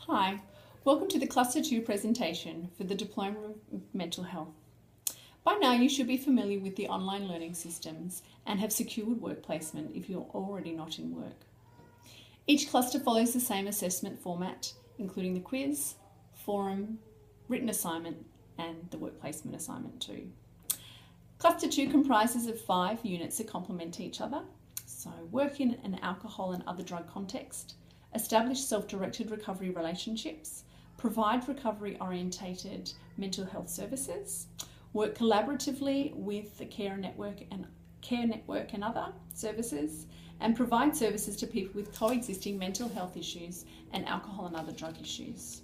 Hi, welcome to the Cluster 2 presentation for the Diploma of Mental Health. By now you should be familiar with the online learning systems and have secured work placement if you're already not in work. Each cluster follows the same assessment format, including the quiz, forum, written assignment and the work placement assignment too. Cluster 2 comprises of 5 units that complement each other. So work in an alcohol and other drug context, establish self-directed recovery relationships, provide recovery-orientated mental health services, work collaboratively with the care network and other services, and provide services to people with coexisting mental health issues and alcohol and other drug issues.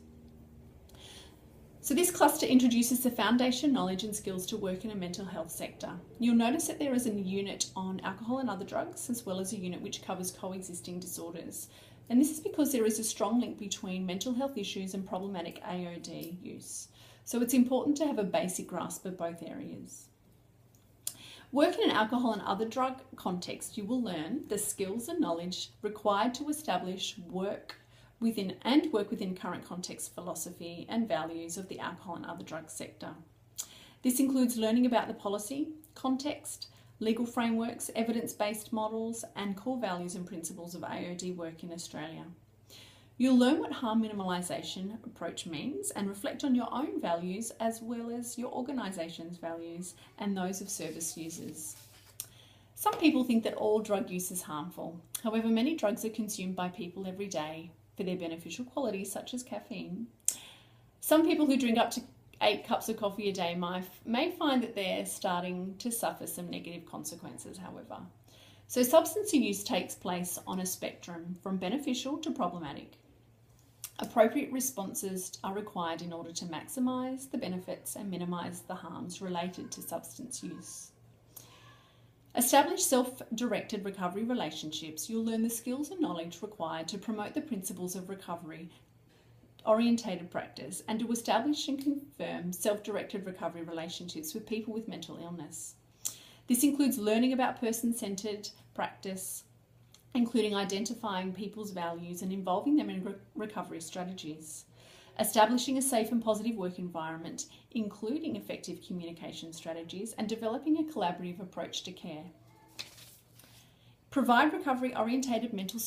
So this cluster introduces the foundation knowledge and skills to work in a mental health sector. You'll notice that there is a unit on alcohol and other drugs, as well as a unit which covers coexisting disorders. And this is because there is a strong link between mental health issues and problematic AOD use. So it's important to have a basic grasp of both areas. Work in an alcohol and other drug context, you will learn the skills and knowledge required to establish work within current context philosophy and values of the alcohol and other drug sector. This includes learning about the policy, context, legal frameworks, evidence-based models, and core values and principles of AOD work in Australia. You'll learn what harm minimalisation approach means and reflect on your own values as well as your organisation's values and those of service users. Some people think that all drug use is harmful. However, many drugs are consumed by people every day for their beneficial qualities such as caffeine. Some people who drink up to 8 cups of coffee a day may find that they're starting to suffer some negative consequences, however. So substance use takes place on a spectrum from beneficial to problematic. Appropriate responses are required in order to maximise the benefits and minimise the harms related to substance use. Establish self-directed recovery relationships. You'll learn the skills and knowledge required to promote the principles of recovery orientated practice and to establish and confirm self-directed recovery relationships with people with mental illness. This includes learning about person-centered practice, including identifying people's values and involving them in recovery strategies. Establishing a safe and positive work environment, including effective communication strategies, and developing a collaborative approach to care. Provide recovery-orientated mental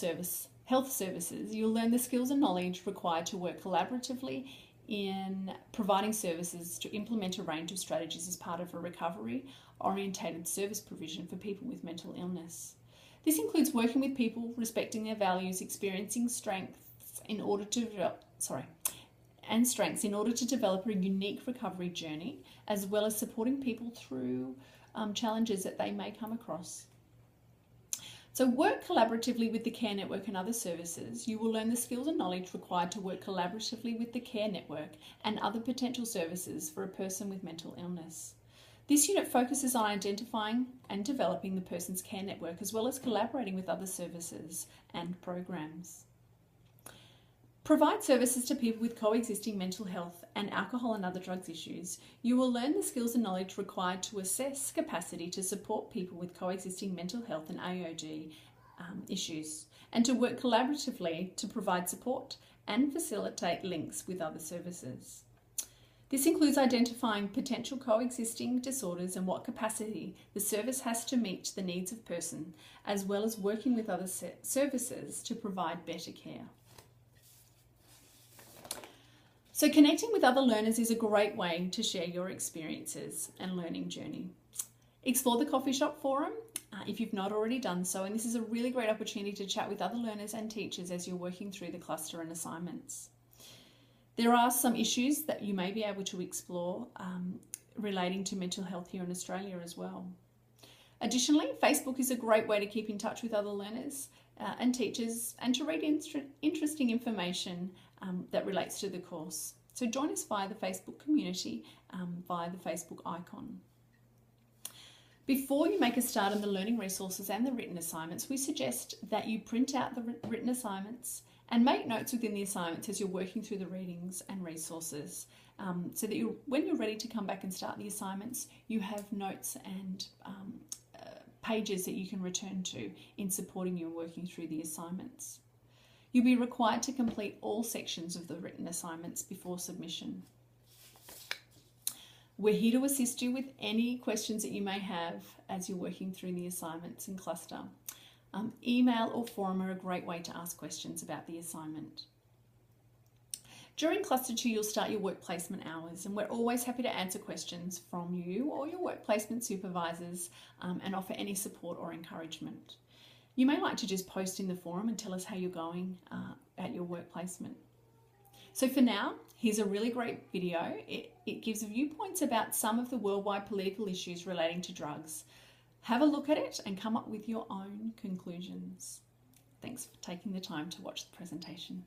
health services. You'll learn the skills and knowledge required to work collaboratively in providing services to implement a range of strategies as part of a recovery-orientated service provision for people with mental illness. This includes working with people, respecting their values, experiencing strengths in order to develop a unique recovery journey, as well as supporting people through challenges that they may come across. So work collaboratively with the care network and other services. You will learn the skills and knowledge required to work collaboratively with the care network and other potential services for a person with mental illness. This unit focuses on identifying and developing the person's care network, as well as collaborating with other services and programs. Provide services to people with coexisting mental health and alcohol and other drugs issues. You will learn the skills and knowledge required to assess capacity to support people with coexisting mental health and AOD issues, and to work collaboratively to provide support and facilitate links with other services. This includes identifying potential coexisting disorders and what capacity the service has to meet the needs of person, as well as working with other services to provide better care. So connecting with other learners is a great way to share your experiences and learning journey. Explore the coffee shop forum if you've not already done so, and this is a really great opportunity to chat with other learners and teachers as you're working through the cluster and assignments. There are some issues that you may be able to explore relating to mental health here in Australia as well. Additionally, Facebook is a great way to keep in touch with other learners and teachers and to read interesting information that relates to the course. So join us via the Facebook community via the Facebook icon. Before you make a start on the learning resources and the written assignments, we suggest that you print out the written assignments and make notes within the assignments as you're working through the readings and resources, so that when you're ready to come back and start the assignments, you have notes and pages that you can return to in supporting you and working through the assignments. You'll be required to complete all sections of the written assignments before submission. We're here to assist you with any questions that you may have as you're working through the assignments in cluster. Email or forum are a great way to ask questions about the assignment. During Cluster 2, you'll start your work placement hours, and we're always happy to answer questions from you or your work placement supervisors and offer any support or encouragement. You may like to just post in the forum and tell us how you're going at your work placement. So for now, here's a really great video. It gives viewpoints about some of the worldwide political issues relating to drugs. Have a look at it and come up with your own conclusions. Thanks for taking the time to watch the presentation.